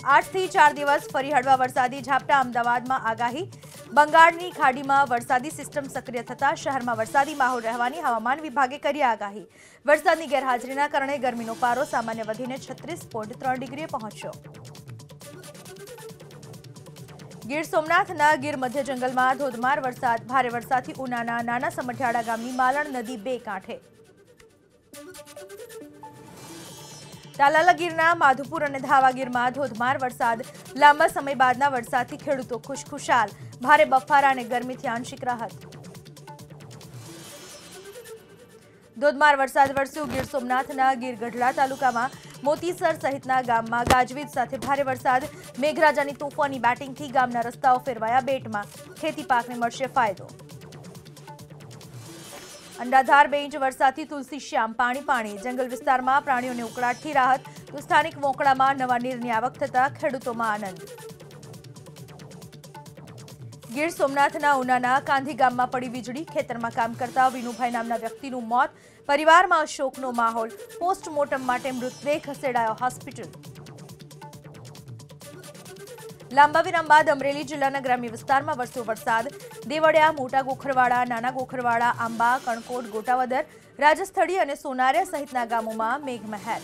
8 થી 4 દિવસ ફરી હળવા વરસાદી ઝાપટા અમદાવાદમાં આગાહી બંગાળની ખાડીમાં વરસાદી સિસ્ટમ સક્રિય થતા શહેરમાં વરસાદી માહોલ રહેવાની હવામાન વિભાગે કરી આગાહી વરસાદની ગેરહાજરીના કારણે ગરમીનો પારો સામાન્ય વધીને 36.3 ડિગ્રીએ પહોંચ્યો ગીર સોમનાથના ગીર મધ્ય જંગલમાં ધોધમાર વરસાદ ભારે વરસાદથી ઉનાના નાના સમઢિયાળા ગામની માલણ નદી બે કાંઠે તાલાલા ગીરના માધુપુર અને ધાવા ગીરમાં ધોધમાર વરસાદ લાંબા સમય બાદના વરસાદથી ખેડૂતો ખુશખુશાલ ભારે બફારા અને ગરમીથી આંશિક રાહત ધોધમાર વરસાદ વરસ્યો ગીર સોમનાથના ગીર ગઢડા તાલુકામાં મોતીસર સહિતના ગામમાં ગાજવીજ સાથે ભારે વરસાદ મેઘરાજાની તોફાની બેટિંગથી ગામના રસ્તાઓ ફેરવાયા બેટમાં ખેતી પાકને મળશે ફાયદો અંડાધાર 2 ઇંચ વરસાદથી તુલસી શ્યામ પાણી જંગલ વિસ્તારમાં પ્રાણીઓને ઉકળાટથી રાહત તો સ્થાનિક મોકળામાં નવા નીરની આવક થતા ખેડૂતોમાં આનંદ ગીર સોમનાથના ઉનાના કાંધી ગામમાં પડી વીજળી ખેતરમાં કામ કરતા વિનુભાઈ નામના વ્યક્તિનું મોત પરિવારમાં શોકનો માહોલ પોસ્ટમોર્ટમ માટે મૃતદેહ ખસેડાયો હોસ્પિટલ લાંબા વિરામ બાદ અમરેલી જિલ્લાના ગ્રામ્ય વિસ્તારમાં વરસ્યો વરસાદ દેવળિયા મોટા ગોખરવાડા નાના ગોખરવાડા આંબા કણકોટ ગોટાવદર રાજસ્થળી અને સોનારિયા સહિતના ગામોમાં મેઘમહેર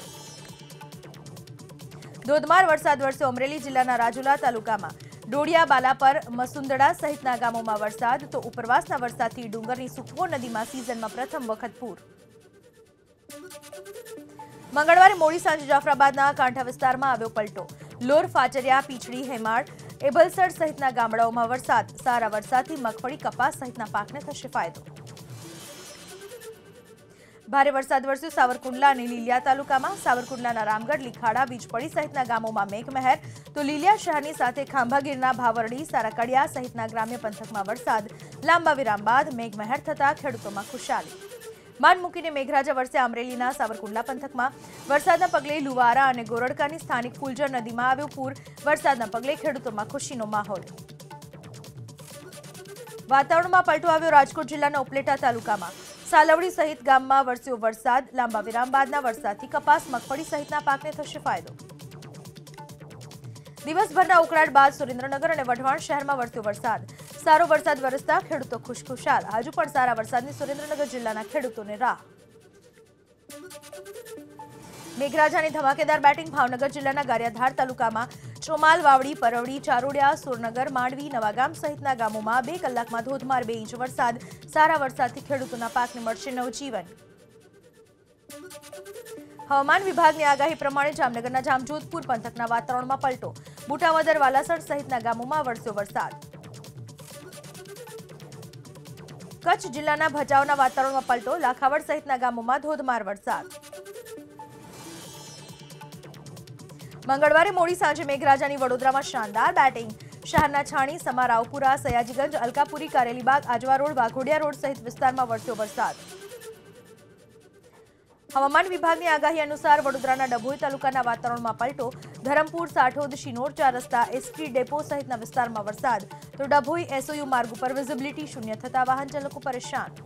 ધોધમાર વરસાદ વરસ્યો અમરેલી જિલ્લાના રાજુલા તાલુકામાં ડોડિયા બાલાપર મસુંદડા સહિતના ગામોમાં વરસાદ તો ઉપરવાસના વરસાદથી ડુંગરની સુખવો નદીમાં સિઝનમાં પ્રથમ વખત પૂર મંગળવારે મોડી સાંજે જાફરાબાદના કાંઠા વિસ્તારમાં આવ્યો પલટો લોર ફાચરિયા પીછડી હેમાળ એબલસર સહિતના ગામડાઓમાં વરસાદ સારા વરસાદથી મગફળી કપાસ સહિતના પાકને થશે ફાયદો ભારે વરસાદ વરસ્યો સાવરકુંડલા અને લીલિયા તાલુકામાં સાવરકુંડલાના રામગઢ લીખાડા વીજપડી સહિતના ગામોમાં મેઘમહેર તો લીલિયા શહેરની સાથે ખાંભાગીરના ભાવરડી સારાકડિયા સહિતના ગ્રામ્ય પંથકમાં વરસાદ લાંબા વિરામ બાદ મેઘમહેર થતા ખેડૂતોમાં ખુશાલી માન મૂકીને મેઘરાજા વરસ્યા અમરેલીના સાવરકુંડલા પંથકમાં વરસાદના પગલે લુવારા અને ગોરડકાની સ્થાનિક ફૂલજર નદીમાં આવ્યું પૂર વરસાદના પગલે ખેડૂતોમાં ખુશીનો માહોલ વાતાવરણમાં પલટો આવ્યો રાજકોટ જિલ્લાના ઉપલેટા તાલુકામાં સાલવડી સહિત ગામમાં વરસ્યો વરસાદ લાંબા વિરામ બાદના વરસાદથી કપાસ મગફળી સહિતના પાકને થશે ફાયદો દિવસભરના ઉકળાટ બાદ સુરેન્દ્રનગર અને વઢવાણ શહેરમાં વરસ્યો વરસાદ સારો વરસાદ વરસતા ખેડૂતો ખુશખુશાલ હજુ પણ સારા વરસાદની સુરેન્દ્રનગર જિલ્લાના ખેડૂતોને રાહ મેઘરાજાની ધમાકેદાર બેટિંગ ભાવનગર જિલ્લાના ગારિયાધાર તાલુકામાં ચોમાલ વાવડી પરવડી ચારોડિયા સુરનગર માંડવી નવાગામ સહિતના ગામોમાં 2 કલાકમાં ધોધમાર 2 ઇંચ વરસાદ સારા વરસાદથી ખેડૂતોના પાકને મળશે નવજીવન હવામાન વિભાગની આગાહી પ્રમાણે જામનગરના જામજોધપુર પંથકના વાતાવરણમાં પલટો બુટાવદર વાલાસર સહિતના ગામોમાં વરસ્યો વરસાદ કચ્છ જિલ્લાના ભચાઉના વાતાવરણમાં પલટો લાખાવડ સહિતના ગામોમાં ધોધમાર વરસાદ મંગળવારે મોડી સાંજે મેઘરાજાની વડોદરામાં શાનદાર બેટિંગ શહેરના છાણી સમારાવપુરા સયાજીગંજ અલકાપુરી કારેલીબાગ આજવા રોડ વાઘોડિયા રોડ સહિત વિસ્તારમાં વરસ્યો વરસાદ હવામાન વિભાગની આગાહી અનુસાર વડોદરાના ડભોઈ તાલુકાના વાતાવરણમાં પલટો ધરમપુર સાઠોદ શિનોર 4 રસ્તા એસટી ડેપો સહિતના વિસ્તારમાં વરસાદ તો ડભોઈ એસઓયુ માર્ગ ઉપર વિઝિબિલિટી શૂન્ય થતા વાહન ચાલકો પરેશાન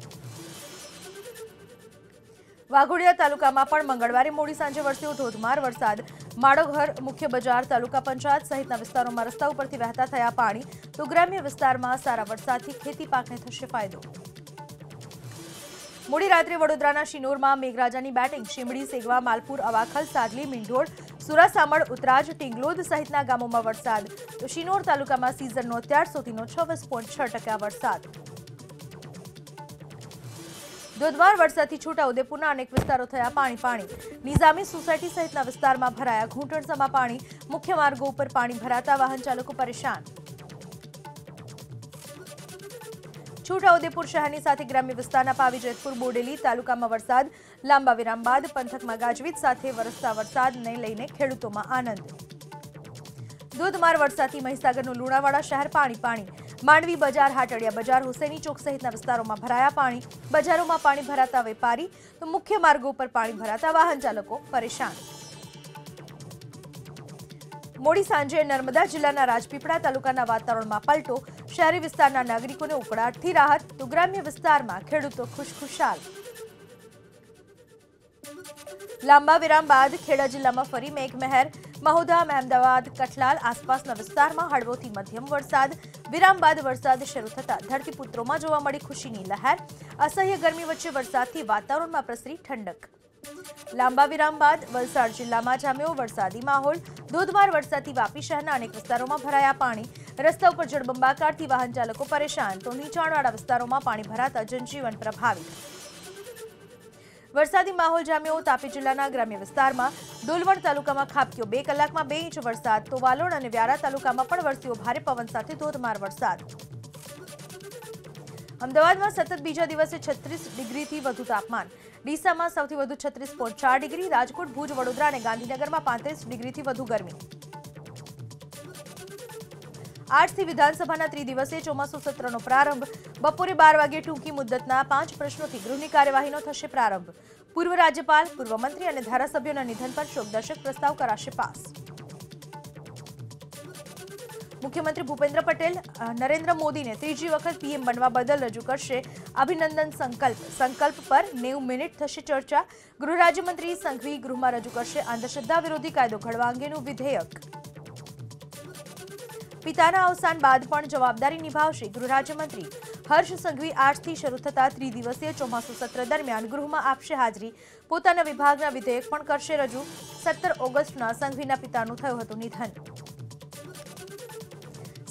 વાઘોડિયા તાલુકામાં પણ મંગળવારે મોડી સાંજે વરસ્યો ધોધમાર વરસાદ માળોઘર મુખ્ય બજાર તાલુકા પંચાયત સહિતના વિસ્તારોમાં રસ્તા ઉપરથી વહેતા થયા પાણી તો ગ્રામ્ય વિસ્તારમાં સારા વરસાદથી ખેતી પાકને થશે ફાયદો મોડી રાત્રે વડોદરાના શિનોરમાં મેઘરાજાની બેટિંગ શીમડી સેગવા માલપુર અવાખલ સાગલી મીંઢોળ સુરાસામળ ઉતરાજ ટીંગલોદ સહિતના ગામોમાં વરસાદ તો શિનોર તાલુકામાં સિઝનનો અત્યાર સુધીનો 26.6% વરસાદ ધોધમાર વરસાદથી છોટાઉદેપુરના અનેક વિસ્તારો થયા પાણી નિઝામી સોસાયટી સહિતના વિસ્તારમાં ભરાયા ઘૂંટણસમા પાણી મુખ્ય માર્ગો ઉપર પાણી ભરાતા વાહન ચાલકો પરેશાન છોટાઉદેપુર શહેરની સાથે ગ્રામ્ય વિસ્તારના પાવી જેતપુર બોડેલી તાલુકામાં વરસાદ લાંબા વિરામ બાદ પંથકમાં ગાજવીજ સાથે વરસતા વરસાદને લઈને ખેડૂતોમાં આનંદ ધોધમાર વરસાદથી મહીસાગરનું લુણાવાડા શહેર પાણી માંડવી બજાર હાટડિયા બજાર હુસેની ચોક સહિતના વિસ્તારોમાં ભરાયા પાણી બજારોમાં પાણી ભરાતા વેપારી તો મુખ્ય માર્ગો પર પાણી ભરાતા વાહન ચાલકો પરેશાન મોડી સાંજે નર્મદા જિલ્લાના રાજપીપળા તાલુકાના વાતાવરણમાં પલટો શહેરી વિસ્તારના નાગરિકોને ઉકળાટથી રાહત તો ગ્રામ્ય વિસ્તારમાં ખેડૂતો ખુશખુશાલ લાંબા વિરામ બાદ ખેડા જિલ્લામાં ફરી મેઘમહેર મહુધા, મહેમદાવાદ, કઠલાલ આસપાસના વિસ્તારમાં હળવોથી મધ્યમ વરસાદ. વિરામ બાદ વરસાદ શરૂ થતા ધરતીપુત્રોમાં જોવા મળી ખુશીની લહેર. અસહ્ય ગરમી વચ્ચે વરસાદથી વાતાવરણમાં પ્રસરી ઠંડક. લાંબા વિરામ બાદ વલસાડ જિલ્લામાં જામ્યો વરસાદી માહોલ. ધોધમાર વરસાદથી વાપી શહેરના અનેક વિસ્તારોમાં ભરાયા પાણી. રસ્તા ઉપર જળબંબાકારથી વાહન ચાલકો પરેશાન તો નીચાણવાળા વિસ્તારોમાં પાણી ભરાતા જનજીવન પ્રભાવિત. વરસાદી માહોલ જામ્યો તાપી જિલ્લાના ગ્રામ્ય વિસ્તારમાં. ડોલવણ તાલુકામાં ખાબક્યો 2 કલાકમાં 2 ઇંચ વરસાદ તો વાલોડ અને વ્યારા તાલુકામાં પણ વરસ્યો ભારે પવન સાથે ધોધમાર વરસાદ. અમદાવાદમાં સતત બીજા દિવસે 36 ડિગ્રીથી વધુ તાપમાન. ડીસામાં સૌથી વધુ 36.4 ડિગ્રી. રાજકોટ, ભુજ, વડોદરા અને ગાંધીનગરમાં 35 ડિગ્રીથી વધુ ગરમી. આજથી વિધાનસભાના ત્રિદિવસીય ચોમાસુ સત્રનો પ્રારંભ. બપોરે 12 વાગે ટૂંકી મુદ્દતના 5 પ્રશ્નોથી ગૃહની કાર્યવાહીનો થશે પ્રારંભ. પૂર્વ રાજ્યપાલ, પૂર્વ મંત્રી અને ધારાસભ્યોના નિધન પર શોકદર્શક પ્રસ્તાવ કરાશે પાસ. મુખ્યમંત્રી ભૂપેન્દ્ર પટેલ નરેન્દ્ર મોદીને ત્રીજી વખત પીએમ બનવા બદલ રજૂ કરશે અભિનંદન સંકલ્પ. સંકલ્પ પર 90 મિનિટ થશે ચર્ચા. ગૃહ રાજ્યમંત્રી સંઘવી ગૃહમાં રજૂ કરશે અંધશ્રદ્ધા વિરોધી કાયદો ઘડવા અંગેનું વિધેયક. પિતાના અવસાન બાદ પણ જવાબદારી નિભાવશે ગૃહ રાજ્યમંત્રી હર્ષ સંઘવી. આજથી શરૂ થતા ત્રિદિવસીય ચોમાસુ સત્ર દરમિયાન ગૃહમાં આપશે હાજરી. પોતાના વિભાગના વિધેયક પણ કરશે રજૂ. 17 ઓગસ્ટના સંઘવીના પિતાનું થયું હતું નિધન.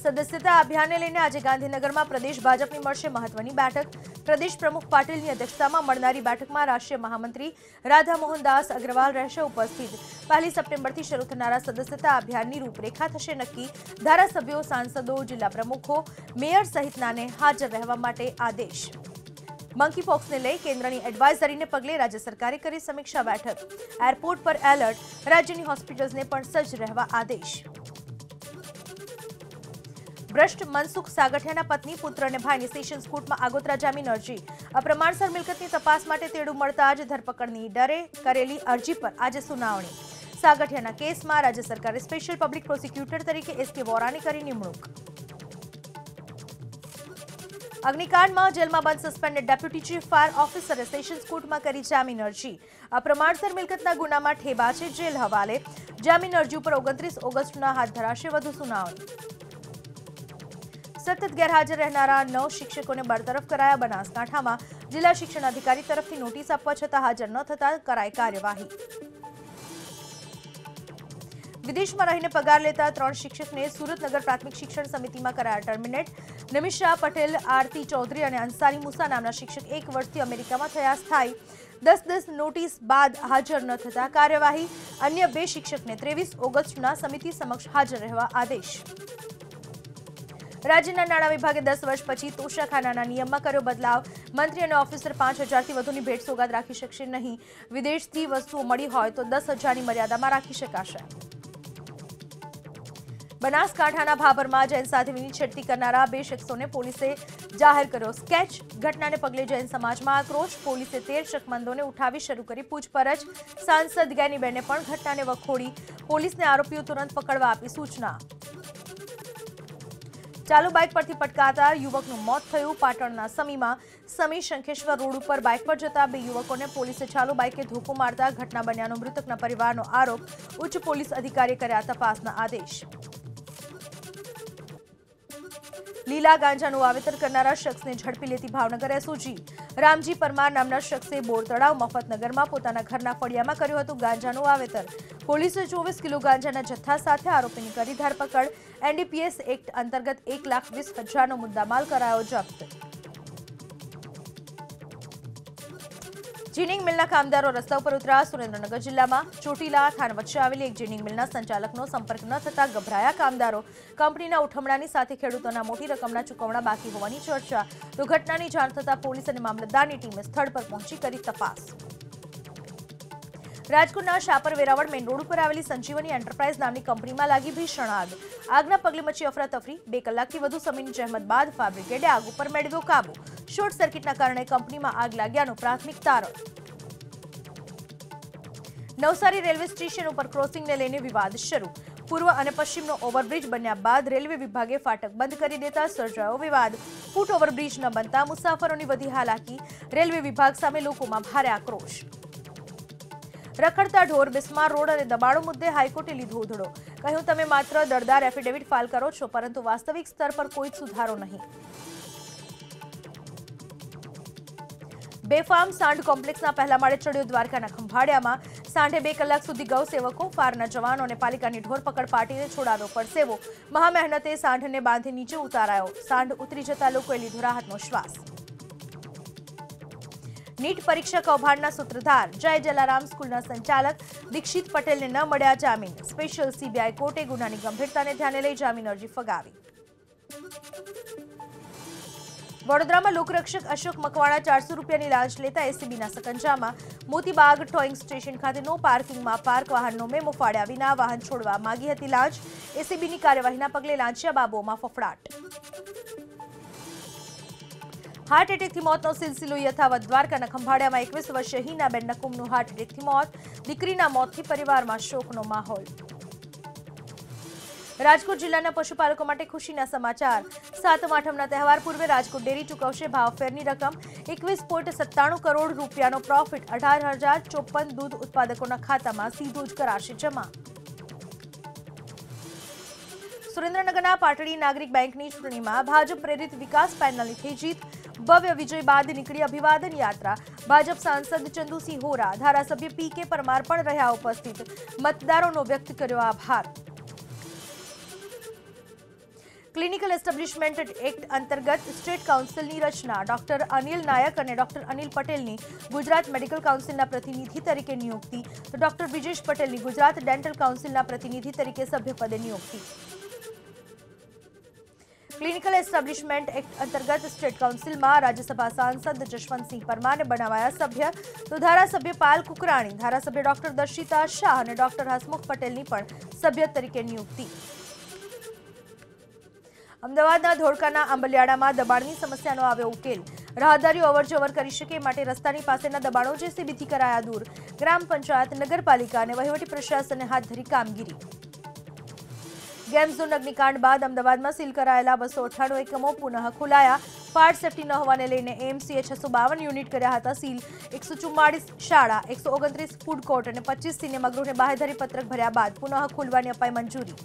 સદસ્યતા અભિયાનને લઈને આજે ગાંધીનગરમાં પ્રદેશ ભાજપની મળશે મહત્વની બેઠક. પ્રદેશ પ્રમુખ પાટીલની અધ્યક્ષતામાં મળનારી બેઠકમાં રાષ્ટ્રીય મહામંત્રી રાધા મોહનદાસ અગ્રવાલ રહેશે ઉપસ્થિત. 1 સપ્ટેમ્બરથી શરૂ થનારા સદસ્યતા અભિયાનની રૂપરેખા થશે નક્કી. ધારાસભ્યો, સાંસદો, જિલ્લા પ્રમુખો, મેયર સહિતનાને હાજર રહેવા માટે આદેશ. મંકીપોક્સને લઈ કેન્દ્રની એડવાઇઝરીને પગલે રાજ્ય સરકારે કરી સમીક્ષા બેઠક. એરપોર્ટ પર એલર્ટ. રાજ્યની હોસ્પિટલ્સને પણ સજ્જ રહેવા આદેશ. ભ્રષ્ટ મનસુખ સાગઠિયાના પત્ની, પુત્ર અને ભાઈની સેશન્સ કોર્ટમાં આગોતરા જામીન અરજી. અપ્રમાણસર મિલકતની તપાસ માટે તેડું મળતા જ ધરપકડની ડરે કરેલી અરજી પર આજે સુનાવણી. સાગઠિયાના કેસમાં રાજ્ય સરકારે સ્પેશિયલ પબ્લિક પ્રોસિક્યુટર તરીકે એસકે વોરાની કરી નિમણૂક. અગ્નિકાંડમાં જેલમાં બંધ સસ્પેન્ડેડ ડેપ્યુટી ચીફ ફાયર ઓફિસરે સેશન્સ કોર્ટમાં કરી જામીન અરજી. અપ્રમાણસર મિલકતના ગુનામાં ઠેબા છે જેલ હવાલે. જામીન અરજી ઉપર 29 ઓગસ્ટના હાથ ધરાશે વધુ સુનાવણી. સતત ગેરહાજર રહેનારા 9 શિક્ષકોને બરતરફ કરાયા. બનાસકાંઠામાં જિલ્લા શિક્ષણ અધિકારી તરફથી નોટિસ આપવા છતાં હાજર ન થતા કરાઈ કાર્યવાહી. વિદેશમાં રહીને પગાર લેતા 3 શિક્ષકને સુરતનગર પ્રાથમિક શિક્ષણ સમિતિમાં કરાયા ટર્મિનેટ. નિમિષા પટેલ, આરતી ચૌધરી અને અંસારી મુસા નામના શિક્ષક 1 વર્ષથી અમેરિકામાં થયા સ્થાયી. 10 નોટિસ બાદ હાજર ન થતા કાર્યવાહી. અન્ય 2 શિક્ષકને 23 ઓગસ્ટના સમિતિ સમક્ષ હાજર રહેવા આદેશ. રાજ્યના નાણાં વિભાગે 10 વર્ષ પછી તોશાખાનાના નિયમમાં કર્યો બદલાવ. મંત્રી અને ઓફિસર 5000થી વધુની ભેટ સોગાદ રાખી શકશે નહીં. વિદેશથી વસ્તુઓ મળી હોય તો 10,000ની મર્યાદામાં રાખી શકાશે. બનાસકાંઠાના ભાભરમાં જૈન સાધ્વીની છેડતી કરનારા 2 શખ્સોને પોલીસે જાહેર કર્યો સ્કેચ. ઘટનાને પગલે જૈન સમાજમાં આક્રોશ. પોલીસે 13 શકમંદોને ઉઠાવી શરૂ કરી પૂછપરછ. સાંસદ જ્ઞાનીબેને પણ ઘટનાને વખોડી. પોલીસને આરોપીઓ તુરંત પકડવા આપી સૂચના. ચાલુ બાઇક પરથી પટકાતા યુવકનું મોત થયું. પાટણના સમીમાં સમી શંખેશ્વર રોડ ઉપર બાઇક પર જતા 2 યુવકોને પોલીસે ચાલુ બાઇકે ધોકો મારતા ઘટના બન્યાનો મૃતકના પરિવારનો આરોપ. ઉચ્ચ પોલીસ અધિકારીએ કર્યા તપાસના આદેશ. લીલા ગાંજાનું વાવેતર કરનારા શખ્સને ઝડપી લેતી ભાવનગર એસઓજી. રામજી પરમાર નામના શખ્સે બોરતળાવ મફતનગરમાં પોતાના ઘરના ફળિયામાં કર્યું હતું ગાંજાનું વાવેતર. પોલીસે 24 કિલો ગાંજાના જથ્થા સાથે આરોપીની કરી ધરપકડ. એનડીપીએસ એક્ટ અંતર્ગત 1,20,000નો મુદ્દામાલ કરાયો જપ્ત. જીનિંગ મિલના કામદારો રસ્તા ઉપર ઉતર્યા. સુરેન્દ્રનગર જિલ્લામાં ચોટીલા થાન વચ્ચે આવેલી એક જીનિંગ મિલના સંચાલકનો સંપર્ક ન થતા ગભરાયા કામદારો. કંપનીના ઉઠમણાની સાથે ખેડૂતોના મોટી રકમના ચૂકવણા બાકી હોવાની ચર્ચા. તો ઘટનાની જાણ થતા પોલીસ અને મામલતદારની ટીમે સ્થળ પર પહોંચી કરી તપાસ. રાજકોટના શાપર વેરાવળ મેઇન રોડ ઉપર આવેલી સંજીવની એન્ટરપ્રાઇઝ નામની કંપનીમાં લાગી ભીષણ આગ. આગના પગલે મચી અફરાતફરી. 2 કલાકથી વધુ સમયની જહેમત બાદ ફાયર બ્રિગેડે આગ ઉપર મેળવ્યો કાબુ. શોર્ટ સર્કિટના કારણે કંપનીમાં આગ લાગ્યાનું પ્રાથમિક તારણ. નવસારી રેલવે સ્ટેશન ઉપર ક્રોસિંગને લઈને વિવાદ શરૂ. પૂર્વ અને પશ્ચિમનો ઓવરબ્રિજ બન્યા બાદ રેલવે વિભાગે ફાટક બંધ કરી દેતા સર્જાયો વિવાદ. ફૂટ ઓવરબ્રિજ ન બનતા મુસાફરોની વધી હાલાકી. રેલવે વિભાગ સામે લોકોમાં ભારે આક્રોશ. રખડતા ઢોર, બિસ્માર રોડ અને દબાણો મુદ્દે હાઈકોર્ટે લીધો ઉધડો. કહ્યું, તમે માત્ર દરદાર એફિડેવિટ ફાઇલ કરો છો, પરંતુ વાસ્તવિક સ્તર પર કોઈ સુધારો નહીં. બેફામ સાંઢ કોમ્પ્લેક્સના પહેલા માળે ચડ્યો દ્વારકાના ખંભાળિયામાં. સાંઢે 2 કલાક સુધી ગૌસેવકો, ફાયરના જવાનો અને પાલિકાની ઢોરપકડ પાર્ટીને છોડાવ્યો પરસેવો. મહામહેનતે સાંઢને બાંધી નીચે ઉતારાયો. સાંઢ ઉતરી જતા લોકોએ લીધો રાહતનો શ્વાસ. નીટ પરીક્ષા કૌભાંડના સૂત્રધાર જય જલારામ સ્કૂલના સંચાલક દીક્ષિત પટેલને ન મળ્યા જામીન. સ્પેશિયલ સીબીઆઈ કોર્ટે ગુનાની ગંભીરતાને ધ્યાને લઈ જામીન અરજી ફગાવી. વડોદરામાં લોકરક્ષક અશોક મકવાણા 400 રૂપિયાની લાંચ લેતા એસીબીના સકંજામાં. મોતીબાગ ટોઈંગ સ્ટેશન ખાતે નો પાર્કિંગમાં પાર્ક વાહનનો મેમો ફાડ્યા વિના વાહન છોડવા માંગી હતી લાંચ. એસીબીની કાર્યવાહીના પગલે લાંચિયા બાબુઓમાં ફફડાટ. હાર્ટ એટેકથી મોતનો સિલસિલો યથાવત. દ્વારકાના ખંભાળિયામાં 21 વર્ષીય હિનાબેન નકુમનું હાર્ટ એટેકથી મોત. દીકરીના મોતથી પરિવારમાં શોકનો માહોલ. રાજકોટ જિલ્લાના પશુપાલકો માટે ખુશીના સમાચાર. સાતમ આઠમના તહેવાર પૂર્વે રાજકોટ ડેરી ચૂકવશે ભાવફેરની રકમ. 21.97 કરોડ રૂપિયાનો પ્રોફિટ 18,054 દૂધ ઉત્પાદકોના ખાતામાં સીધો જ કરાશે જમા. સુરેન્દ્રનગરના પાટડી નાગરિક બેંકની ચૂંટણીમાં ભાજપ પ્રેરિત વિકાસ પેનલની થઈ જીત. ભવ્ય વિજય બાદ નીકળી અભિવાદન યાત્રા. ભાજપ સાંસદ ચંદુસિંહ હોરા, ધારાસભ્ય પી.કે. પરમાર પણ રહ્યા ઉપસ્થિત. મતદારોનો વ્યક્ત કર્યો આભાર. ક્લિનિકલ એસ્ટાબ્લિશમેન્ટ એક્ટ અંતર્ગત સ્ટેટ કાઉન્સિલની રચના. ડોક્ટર અનિલ નાયક અને ડોક્ટર અનિલ પટેલની ગુજરાત મેડિકલ કાઉન્સિલના પ્રતિનિધિ તરીકે નિયુક્તિ, તો ડોક્ટર બ્રિજેશ પટેલની ગુજરાત ડેન્ટલ કાઉન્સિલના પ્રતિનિધિ તરીકે સભ્યપદે નિયુક્તિ. ક્લિનિકલ એસ્ટાબ્લિશમેન્ટ એક્ટ અંતર્ગત સ્ટેટ કાઉન્સિલમાં રાજ્યસભા સાંસદ જશવંતસિંહ પરમારને બનાવાયા સભ્ય, તો ધારાસભ્ય પાલ કુકરાણી, ધારાસભ્ય ડોક્ટર દર્શિતા શાહ અને ડોક્ટર હસમુખ પટેલની પણ સભ્ય તરીકે નિયુક્તિ. અમદાવાદના ધોળકાના આંબલિયાળામાં દબાણની સમસ્યાનો આવ્યો ઉકેલ. રાહદારીઓ અવરજવર કરી શકે માટે રસ્તાની પાસેના દબાણો જેસીબીથી કરાયા દૂર. ગ્રામ પંચાયત, નગરપાલિકા અને વહીવટી પ્રશાસને હાથ ધરી કામગીરી. ગેમ ઝોન અગ્નિકાંડ બાદ અમદાવાદમાં સીલ કરાયેલા 298 એકમો પુનઃ ખોલાયા. ફાયર સેફટી ન હોવાને લઈને એમસીએ 652 યુનિટ કર્યા હતા સીલ. 144 શાળા, 129 ફૂડ કોર્ટ અને 25 સિનેમાગૃહને બાહેધરી પત્રક ભર્યા બાદ પુનઃ ખોલવાની અપાઈ મંજૂરી.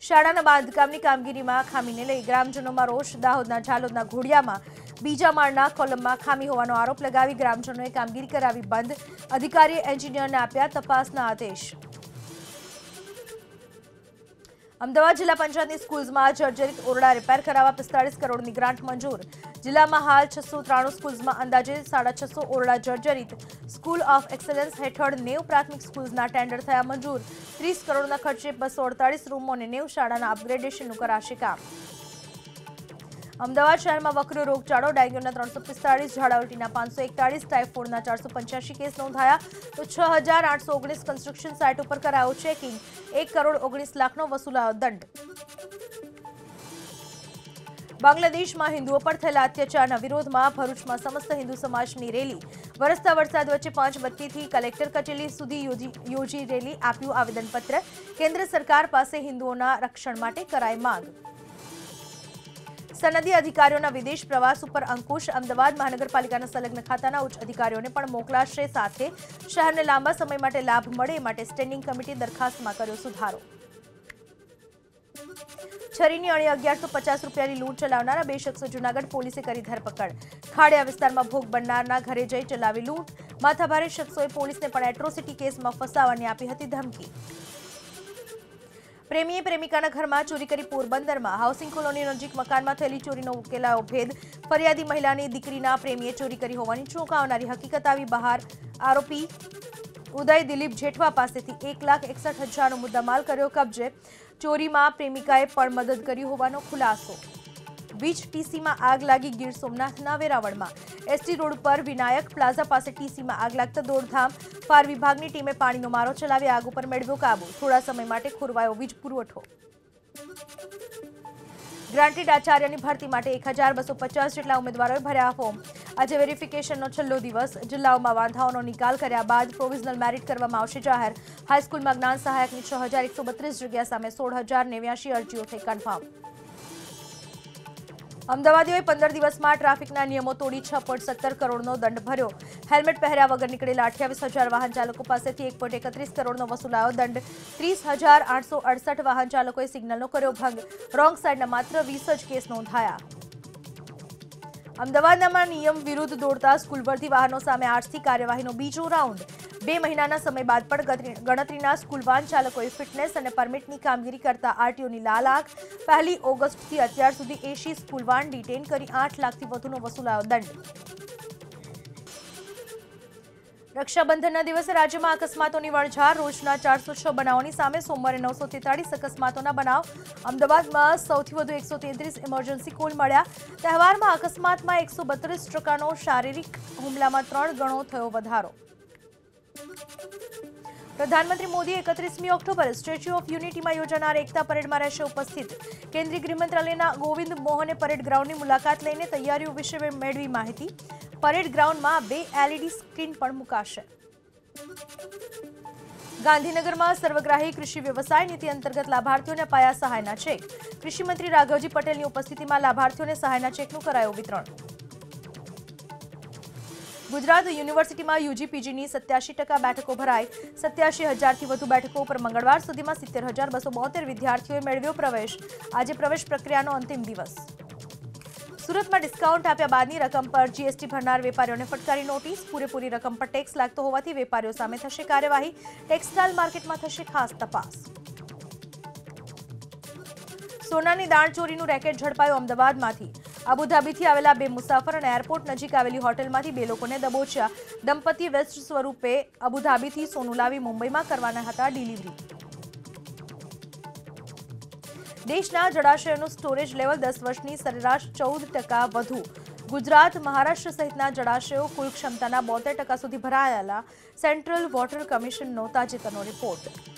શાળાના બાંધકામની કામગીરીમાં ખામીને લઈ ગ્રામજનોમાં રોષ. દાહોદના ઝાલોદના ઘોડિયામાં બીજા માળના કોલમમાં ખામી હોવાનો આરોપ લગાવી ગ્રામજનોએ કામગીરી કરાવી બંધ. અધિકારીએ એન્જિનિયરને આપ્યા તપાસના આદેશ. અમદાવાદ જિલ્લા પંચાયતની સ્કૂલ્સમાં જર્જરિત ઓરડા રિપેર કરાવવા 45 કરોડની ગ્રાન્ટ મંજૂર. જિલ્લામાં હાલ 693 સ્કૂલ્સમાં અંદાજે 650 ઓરડા જર્જરિત. સ્કૂલ ઓફ એક્સલન્સ હેઠળ 90 પ્રાથમિક સ્કૂલ્સના ટેન્ડર થયા મંજૂર. 30 કરોડના ખર્ચે 248 રૂમો અને 90 શાળાના અપગ્રેડેશનનું કરાશે કામ. અમદાવાદ શહેરમાં વકરો રોગચાળો. ડેન્ગ્યુના 345, ઝાડા ઉલટીના 541, ટાઇફોઇડના 485 કેસ નોંધાયા, તો 6,819 કન્સ્ટ્રક્શન સાઇટ ઉપર કરાયો ચેકિંગ. 1,19 લાખનો વસૂલાયો દંડ. બાંગ્લાદેશમાં હિન્દુઓ પર થયેલા અત્યાચારના વિરોધમાં ભરૂચમાં સમસ્ત હિન્દુ સમાજની રેલી. વરસતા વરસાદ વચ્ચે 5 બત્તીથી કલેક્ટર કચેરી સુધી યોજી રેલી. આપ્યું આવેદનપત્ર. કેન્દ્ર સરકાર પાસે હિન્દુઓના રક્ષણ માટે કરાઈ માંગ. સનદી અધિકારીઓના વિદેશ પ્રવાસ ઉપર અંકુશ. અમદાવાદ મહાનગરપાલિકાના સંલગ્ન ખાતાના ઉચ્ચ અધિકારીઓને પણ મોકલાશે. સાથે શહેરને લાંબા સમય માટે લાભ મળે માટે સ્ટેન્ડિંગ કમિટી દરખાસ્તમાં કર્યો સુધારો. છરીની અણી 1150 રૂપિયાની લૂંટ ચલાવનારા 2 શખ્સો જૂનાગઢ પોલીસે કરી ધરપકડ. ખાડિયા વિસ્તારમાં ભોગ બનનારના ઘરે જઈ ચલાવી લૂંટ. માથાભારે શખ્સોએ પોલીસને પણ એટ્રોસિટી કેસમાં ફસાવવાની આપી હતી ધમકી. પ્રેમીએ પ્રેમિકાના ઘરમાં ચોરી કરી. પોરબંદરમાં હાઉસિંગ કોલોની નજીક મકાનમાં થયેલી ચોરીનો ઉકેલાયો ભેદ. ફરિયાદી મહિલાની દીકરીના પ્રેમીએ ચોરી કરી હોવાની ચોંકાવનારી હકીકત આવી બહાર. આરોપી ઉદય દિલીપ જેઠવા પાસેથી 1,61,000નો મુદ્દામાલ કર્યો કબજે. ચોરીમાં પ્રેમિકાએ પણ મદદ કરી હોવાનો ખુલાસો. વીજ ટીસીમાં આગ લાગી ગીર સોમનાથના વેરાવળમાં. એસટી રોડ પર વિનાયક પ્લાઝા પાસે ટીસીમાં આગ લાગતા દોડધામ. ફાયર વિભાગની ટીમે પાણીનો મારો ચલાવી આગ ઉપર મેળવ્યો કાબુ. થોડા સમય માટે ખોરવાયો વીજ પુરવઠો. ગ્રાન્ટેડ આચાર્યની ભરતી માટે 1,250 જેટલા ઉમેદવારોએ ભર્યા ફોર્મ. આજે વેરિફિકેશનનો છેલ્લો દિવસ. જિલ્લાઓમાં વાંધાઓનો નિકાલ કર્યા બાદ પ્રોવિઝનલ મેરિટ કરવામાં આવશે જાહેર. હાઈસ્કૂલમાં જ્ઞાન સહાયકની 6,132 જગ્યા સામે 16,089 અરજીઓ થઈ કન્ફર્મ. અમદાવાદીઓએ 15 દિવસમાં ટ્રાફિકના નિયમો તોડી 6.17 કરોડનો દંડ ભર્યો. હેલ્મેટ પહેર્યા વગર નીકળેલા 28,000 વાહન ચાલકો પાસેથી 1.31 કરોડનો વસૂલાયો દંડ. 30,868 વાહન ચાલકોએ સિગ્નલનો કર્યો ભંગ. રોંગ સાઈડના માત્ર 20 જ કેસ નોંધાયા. અમદાવાદમાં નિયમ વિરુદ્ધ દોડતા સ્કૂલ ભરતી વાહનો સામે આજથી કાર્યવાહીનો બીજો રાઉન્ડ. 2 મહિનાના સમય બાદ પણ ગણતરીના સ્કૂલ વાહન ચાલકોએ ફિટનેસ અને પરમિટની કામગીરી કરતા આરટીઓની લાલ આંખ. 1 ઓગસ્ટથી અત્યાર સુધી 80 સ્કૂલ વાહન ડિટેન કરી 8 લાખથી વધુનો વસૂલાયો દંડ. રક્ષાબંધનના દિવસે રાજ્યમાં અકસ્માતોની વણઝાર. રોજના 406 બનાવોની સામે સોમવારે 943 અકસ્માતોના બનાવ. અમદાવાદમાં સૌથી વધુ 133 ઇમરજન્સી કોલ મળ્યા. તહેવારમાં અકસ્માતમાં 132% શારીરિક હુમલામાં 3 ગણો થયો વધારો. પ્રધાનમંત્રી મોદી 31મી ઓક્ટોબરે સ્ટેચ્યુ ઓફ યુનિટીમાં યોજાનાર એકતા પરેડમાં રહેશે ઉપસ્થિત. કેન્દ્રીય ગૃહ મંત્રાલયના ગોવિંદ મોહને પરેડ ગ્રાઉન્ડની મુલાકાત લઈને તૈયારીઓ વિશે મેળવી માહિતી. પરેડ ગ્રાઉન્ડમાં 2 LED સ્ક્રીન પણ મુકાશે. ગાંધીનગરમાં સર્વગ્રાહી કૃષિ વ્યવસાય નીતિ અંતર્ગત લાભાર્થીઓને અપાયા સહાયના ચેક. કૃષિમંત્રી રાઘવજી પટેલની ઉપસ્થિતિમાં લાભાર્થીઓને સહાયના ચેકનું કરાયું વિતરણ. ગુજરાત યુનિવર્સિટીમાં યુજી-પીજીની 87% બેઠકો ભરાઈ. 87,000થી વધુ બેઠકો પર મંગળવાર સુધીમાં 70,272 વિદ્યાર્થીઓએ મેળવ્યો પ્રવેશ. આજે પ્રવેશ પ્રક્રિયાનો અંતિમ દિવસ. સુરતમાં ડિસ્કાઉન્ટ આપ્યા બાદની રકમ પર જીએસટી ભરનાર વેપારીઓને ફટકારી નોટિસ. પૂરેપૂરી રકમ પર ટેક્સ લાગતો હોવાથી વેપારીઓ સામે થશે કાર્યવાહી. ટેક્સટાઇલ માર્કેટમાં થશે ખાસ તપાસ. સોનાની દાણચોરીનું રેકેટ ઝડપાયું અમદાવાદમાંથી. અબુધાબીથી આવેલા 2 મુસાફર અને એરપોર્ટ નજીક આવેલી હોટેલમાંથી 2 લોકોને દબોચ્યા. દંપતી વેસ્ટ સ્વરૂપે અબુધાબીથી સોનું લાવી મુંબઈમાં કરવાના હતા ડિલિવરી. દેશના જળાશયોનું સ્ટોરેજ લેવલ 10 વર્ષની સરેરાશ 14% વધુ. ગુજરાત, મહારાષ્ટ્ર સહિતના જળાશયો કુલ ક્ષમતાના 72% સુધી ભરાયેલા. સેન્ટ્રલ વોટર કમિશનનો તાજેતરનો રિપોર્ટ.